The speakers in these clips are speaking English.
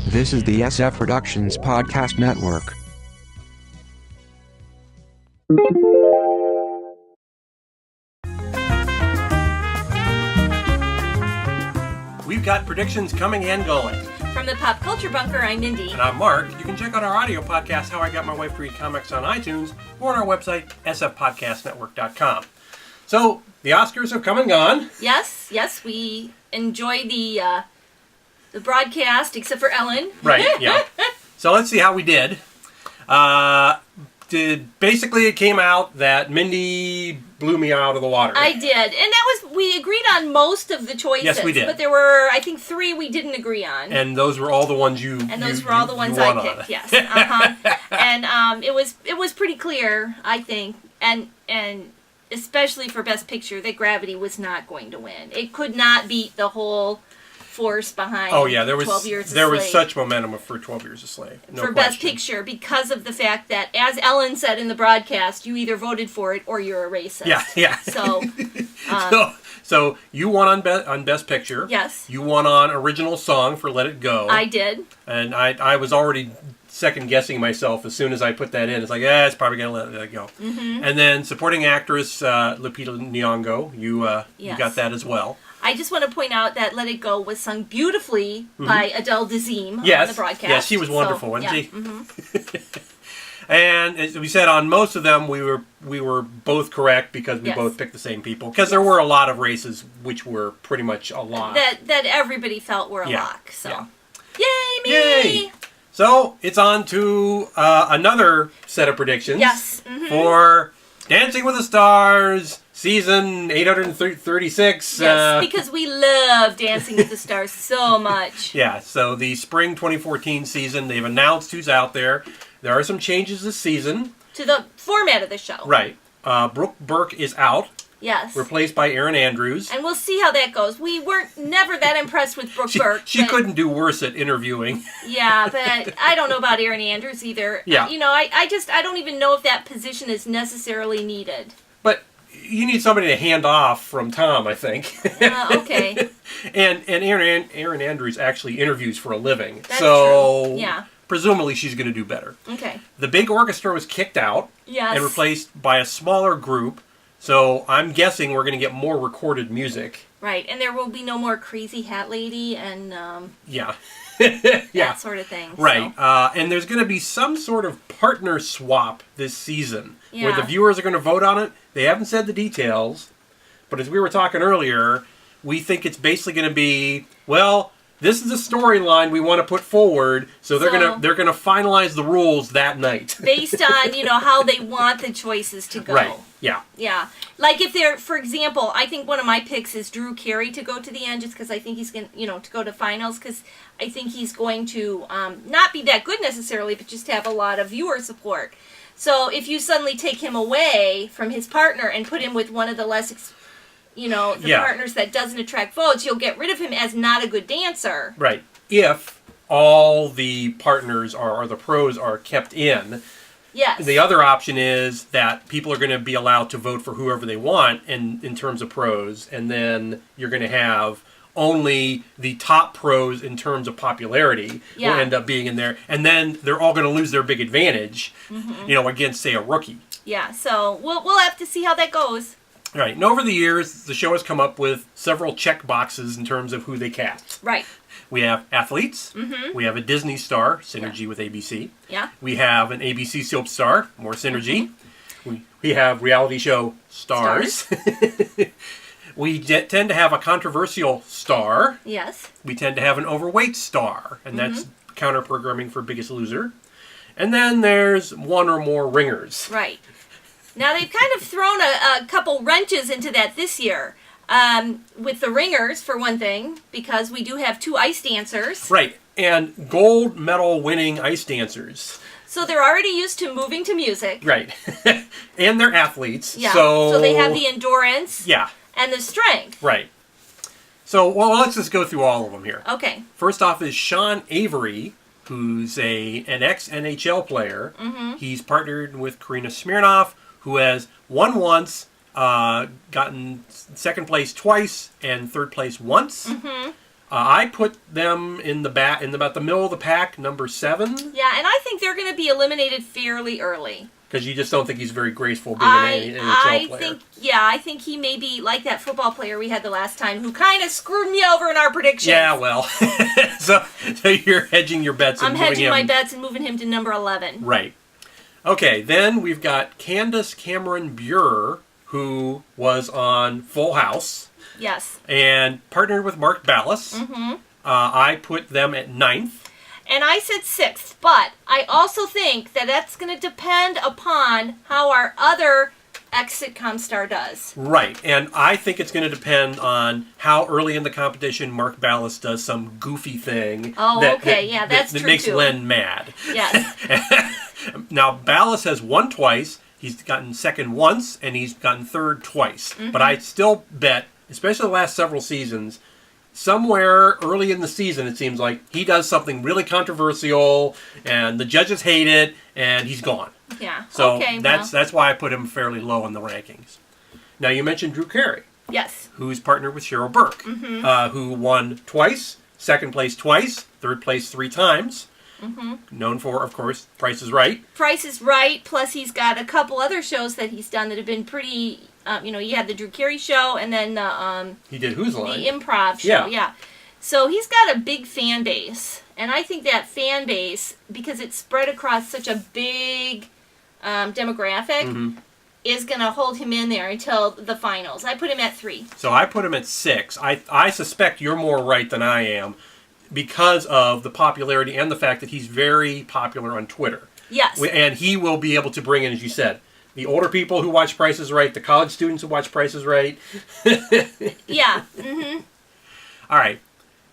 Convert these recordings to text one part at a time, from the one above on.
This is the SF Productions Podcast Network. We've got predictions coming and going. From the Pop Culture Bunker, I'm Mindy. And I'm Mark. You can check out our audio podcast, How I Got My Wife to Read Comics, on iTunes or on our website, sfpodcastnetwork.com. So, the Oscars have come and gone. Yes, we enjoyed the broadcast, except for Ellen. Right, yeah. So let's see how we did. Basically, it came out that Mindy blew me out of the water. I did, and we agreed on most of the choices. Yes, we did. But there were, I think, 3 we didn't agree on. And those were all the ones I picked. Yes, and it was pretty clear, I think, and especially for Best Picture, that Gravity was not going to win. It could not beat the whole force behind 12 Years a Slave. There was such momentum for 12 Years a Slave. For Best Picture, because of the fact that, as Ellen said in the broadcast, you either voted for it or you're a racist. Yeah. So you won on Best Picture. Yes. You won on Original Song for Let It Go. I did. And I was already second guessing myself as soon as I put that in. It's like, it's probably going to let it go. Mm-hmm. And then Supporting Actress Lupita Nyong'o, you got that as well. I just want to point out that Let It Go was sung beautifully by Adele Dazeem on the broadcast. Yes, she was wonderful, wasn't she? Mm-hmm. And as we said, on most of them, we were both correct because we both picked the same people. Because there were a lot of races which were pretty much a lock. That everybody felt were a lock. So, Yay, me! Yay! So, it's on to another set of predictions. Yes. Mm-hmm. For Dancing with the Stars, season 836. Yes, because we love Dancing with the Stars so much. Yeah, so the spring 2014 season, they've announced who's out there. There are some changes this season. To the format of the show. Right. Brooke Burke is out. Yes. Replaced by Erin Andrews. And we'll see how that goes. We weren't never that impressed with Brooke Burke. She couldn't do worse at interviewing. Yeah, but I don't know about Erin Andrews either. Yeah. I don't even know if that position is necessarily needed. But you need somebody to hand off from Tom, I think. Okay. and Erin Andrews actually interviews for a living. That's true. Yeah. Presumably she's going to do better. Okay. The big orchestra was kicked out. Yes. And replaced by a smaller group. So I'm guessing we're going to get more recorded music. Right, and there will be no more Crazy Hat Lady and that sort of thing. Right, so. And there's going to be some sort of partner swap this season where the Yeah. viewers are going to vote on it. They haven't said the details, but as we were talking earlier, we think it's basically going to be, well, this is the storyline we want to put forward, so they're gonna finalize the rules that night based on how they want the choices to go. Right. Yeah. Yeah. Like if they're, for example, I think one of my picks is Drew Carey to go to the end, just because I think he's going to go to finals, because I think he's going to not be that good necessarily, but just have a lot of viewer support. So if you suddenly take him away from his partner and put him with one of the less partners that doesn't attract votes, you'll get rid of him as not a good dancer. Right. If all the partners or the pros are kept in. Yes. The other option is that people are going to be allowed to vote for whoever they want in terms of pros, and then you're going to have only the top pros in terms of popularity will end up being in there, and then they're all going to lose their big advantage, against, say, a rookie. Yeah, so we'll have to see how that goes. Right, and over the years, the show has come up with several check boxes in terms of who they cast. Right. We have athletes. Mm-hmm. We have a Disney star, synergy with ABC. Yeah. We have an ABC soap star, more synergy. Mm-hmm. We have reality show stars. We tend to have a controversial star. Yes. We tend to have an overweight star, and that's counter-programming for Biggest Loser. And then there's one or more ringers. Right. Now, they've kind of thrown a couple wrenches into that this year. With the ringers, for one thing, because we do have 2 ice dancers. Right, and gold medal winning ice dancers. So they're already used to moving to music. Right. And they're athletes. Yeah, so they have the endurance and the strength. Right. So, let's just go through all of them here. Okay. First off is Sean Avery, who's an ex-NHL player. Mm-hmm. He's partnered with Karina Smirnoff, who has won once, gotten second place twice, and third place once. Mm-hmm. I put them in about the middle of the pack, number 7. Yeah, and I think they're going to be eliminated fairly early. Because you just don't think he's very graceful being an NHL player. I think he may be like that football player we had the last time who kind of screwed me over in our predictions. Yeah, well, so you're hedging your bets. I'm hedging my bets and moving him to number 11. Right. Okay, then we've got Candace Cameron Bure, who was on Full House. Yes. And partnered with Mark Ballas. Mm-hmm. I put them at 9th. And I said 6th, but I also think that that's going to depend upon how our other ex-sitcom star does. Right, and I think it's going to depend on how early in the competition Mark Ballas does some goofy thing. Oh, that's that true makes too. Len mad. Yes. Now, Ballas has won twice. He's gotten second once, and he's gotten third twice. Mm-hmm. But I still bet, especially the last several seasons, somewhere early in the season, it seems like, he does something really controversial, and the judges hate it, and he's gone. Yeah. So that's why I put him fairly low in the rankings. Now, you mentioned Drew Carey. Yes. Who's partnered with Cheryl Burke, who won twice, second place twice, third place 3 times. Mm-hmm. Known for, of course, Price is Right. Price is Right, plus he's got a couple other shows that he's done that have been pretty... he had the Drew Carey show, and then he did Who's Line? The improv show, yeah. So he's got a big fan base, and I think that fan base, because it's spread across such a big demographic, is going to hold him in there until the finals. I put him at 3. So I put him at 6. I suspect you're more right than I am because of the popularity and the fact that he's very popular on Twitter. Yes. And he will be able to bring in, as you said, the older people who watch Price is Right, the college students who watch Price is Right. Yeah. Mm-hmm. All right.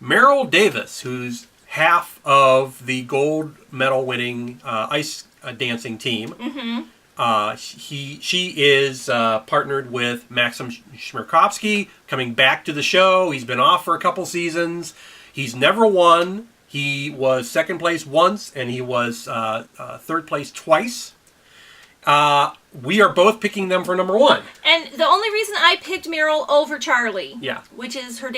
Meryl Davis, who's half of the gold medal winning ice dancing team. Mm-hmm. She is partnered with Maxim Shmerkovsky, coming back to the show. He's been off for a couple seasons. He's never won. He was second place once, and he was third place twice. We are both picking them for number 1. And the only reason I picked Meryl over Charlie, which is her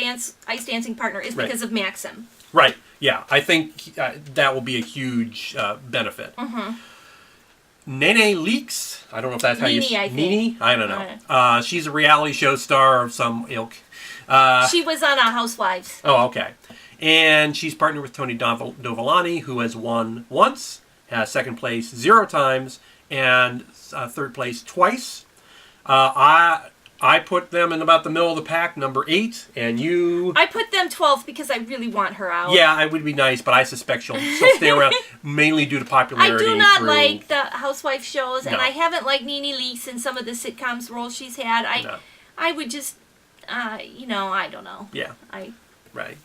ice dancing partner, is because of Maxim. Right. Yeah. I think that will be a huge benefit. Mm-hmm. Nene Leakes. I don't know if that's how you say it. Nene? I don't know. She's a reality show star of some ilk. She was on Housewives. Oh, okay. And she's partnered with Tony Dovolani, who has won once, has second place 0 times, and third place twice. I put them in about the middle of the pack, number 8, and you... I put them 12th because I really want her out. Yeah, it would be nice, but I suspect she'll stay around mainly due to popularity. I do not like the housewife shows, and I haven't liked Nene Leakes in some of the sitcoms roles she's had. I would just, I don't know. Yeah. Right.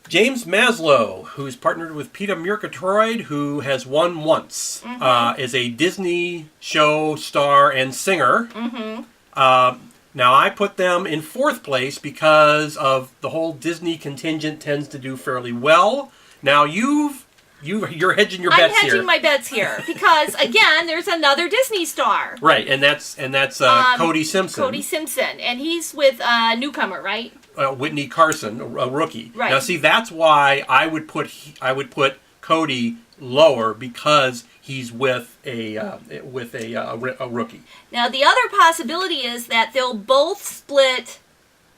James Maslow, who's partnered with Peter Murgatroyd, who has won once, is a Disney show star and singer. Mm-hmm. Now, I put them in 4th place because of the whole Disney contingent tends to do fairly well. Now, you're hedging your bets here. I'm hedging my bets here because, again, there's another Disney star. Right, and that's Cody Simpson. Cody Simpson, and he's with a newcomer, right? Whitney Carson, a rookie. Right. Now, see, that's why I would put Cody lower because he's with a rookie. Now, the other possibility is that they'll both split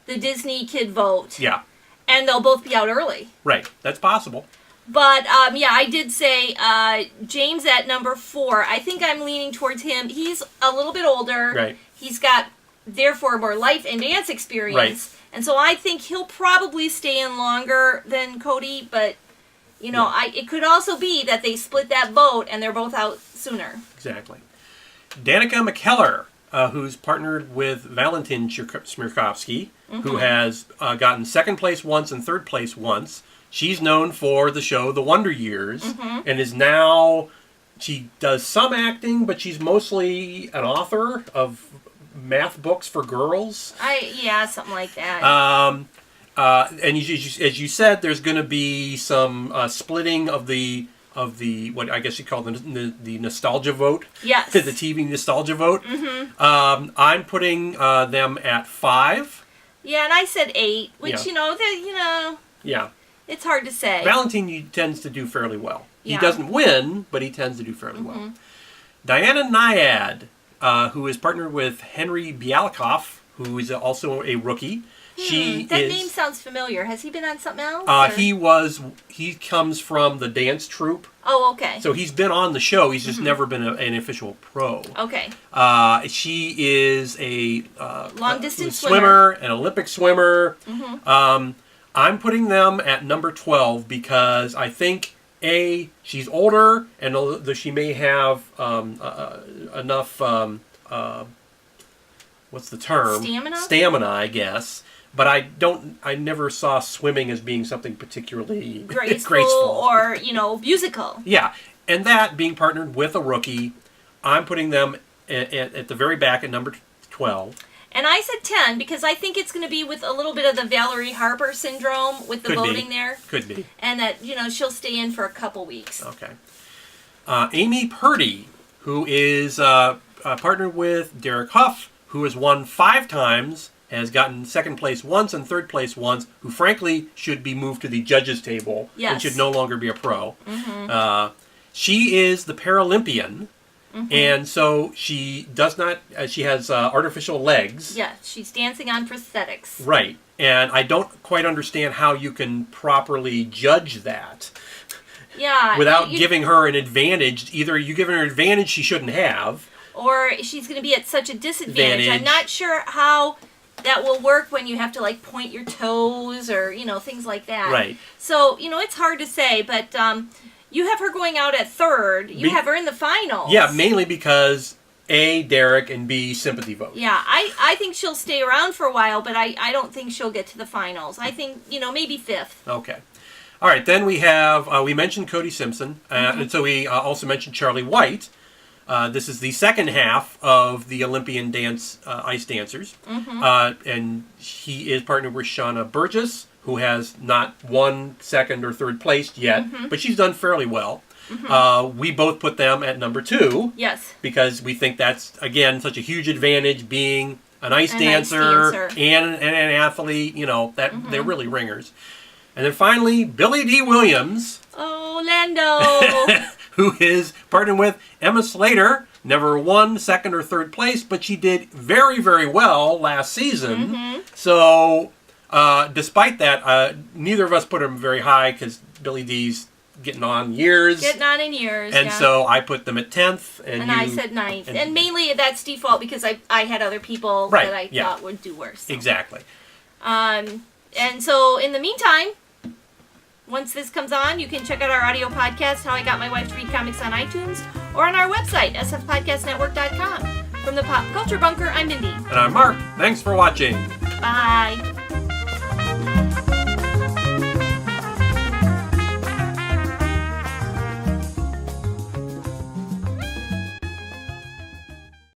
the Disney kid vote. Yeah. And they'll both be out early. Right. That's possible. But, I did say James at number 4. I think I'm leaning towards him. He's a little bit older. Right. He's got, therefore, more life and dance experience. Right. And so I think he'll probably stay in longer than Cody, but, it could also be that they split that vote and they're both out sooner. Exactly. Danica McKellar, who's partnered with Valentin Smirkovsky, who has gotten second place once and third place once. She's known for the show The Wonder Years, and is now, she does some acting, but she's mostly an author of math books for girls. Something like that. And as you said, there's going to be some splitting of the what I guess you call the nostalgia vote. Yes. The TV nostalgia vote. I'm putting them at 5. Yeah, and I said 8, which, Yeah. Yeah. it's hard to say. Valentine tends to do fairly well. He Yeah. doesn't win, but he tends to do fairly well. Diana Nyad, who is partnered with Henry Bialikoff, who is also a rookie. That name sounds familiar. Has he been on something else? He comes from the dance troupe. Oh, okay. So he's been on the show. He's just never been an official pro. Okay. She is a long distance swimmer, an Olympic swimmer. I'm putting them at number 12 because I think she's older and though she may have enough what's the term? Stamina, I guess. But I never saw swimming as being something particularly graceful or, musical. Yeah, and that being partnered with a rookie, I'm putting them at the very back at number 12. And I said 10 because I think it's going to be with a little bit of the Valerie Harper syndrome with the voting there. Could be. And that, she'll stay in for a couple weeks. Okay. Amy Purdy, who is partnered with Derek Huff, who has won 5 times, has gotten second place once and third place once, who frankly should be moved to the judges table and should no longer be a pro. She is the Paralympian, and so she does not, she has artificial legs. Yeah, she's dancing on prosthetics. Right, and I don't quite understand how you can properly judge that. Yeah. Without giving her an advantage. Either you give her an advantage she shouldn't have, or she's going to be at such a disadvantage. I'm not sure how that will work when you have to point your toes or things like that. Right. So it's hard to say, but you have her going out at 3rd. You have her in the finals. Yeah, mainly because A, Derek, and B, sympathy vote. Yeah, I think she'll stay around for a while, but I don't think she'll get to the finals. I think maybe 5th. Okay. All right. Then we have we mentioned Cody Simpson, and so we also mentioned Charlie White. This is the second half of the Olympian dance ice dancers, and he is partnered with Shauna Burgess, who has not won second or third place yet, but she's done fairly well. We both put them at number 2, yes, because we think that's again such a huge advantage being an ice dancer and an athlete. That they're really ringers. And then finally, Billie D. Williams. Oh, Lando. Who is partnered with Emma Slater. Never won second or third place, but she did very, very well last season. So, despite that, neither of us put her very high because Billie D's getting on in years. And so I put them at 10th. And I said 9th. And mainly that's default because I had other people that I thought would do worse. So. Exactly. And so, in the meantime, once this comes on, you can check out our audio podcast, How I Got My Wife to Read Comics, on iTunes, or on our website, sfpodcastnetwork.com. From the Pop Culture Bunker, I'm Mindy. And I'm Mark. Thanks for watching. Bye.